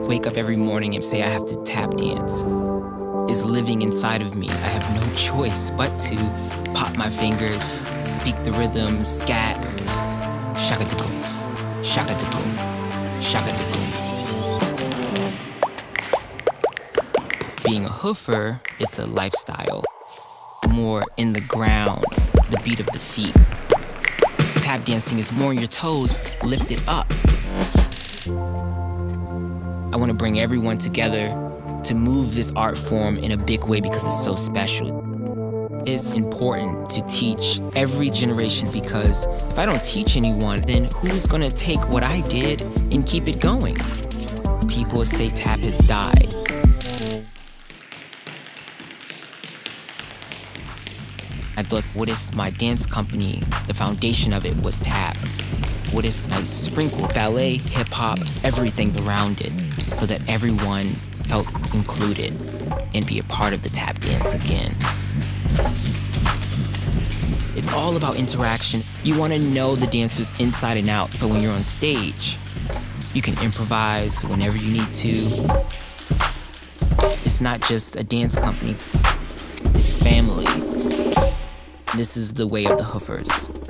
wake up every morning and say I have to tap dance is living inside of me. I have no choice but to pop my fingers, speak the rhythm, scat, shaka-da-goom, shaka-da-goom, shaka-da-goom. Being a hoofer is a lifestyle, more in the ground, the beat of the feet. Tap dancing is more on your toes, lifted up. I want to bring everyone together to move this art form in a big way because it's so special. It's important to teach every generation because if I don't teach anyone, then who's gonna take what I did and keep it going? People say tap has died. I thought, what if my dance company, the foundation of it was tap? What if I sprinkled ballet, hip-hop, everything around it so that everyone felt included and be a part of the tap dance again? It's all about interaction. You want to know the dancers inside and out, so when you're on stage, you can improvise whenever you need to. It's not just a dance company, it's family. This is the way of the hoofers.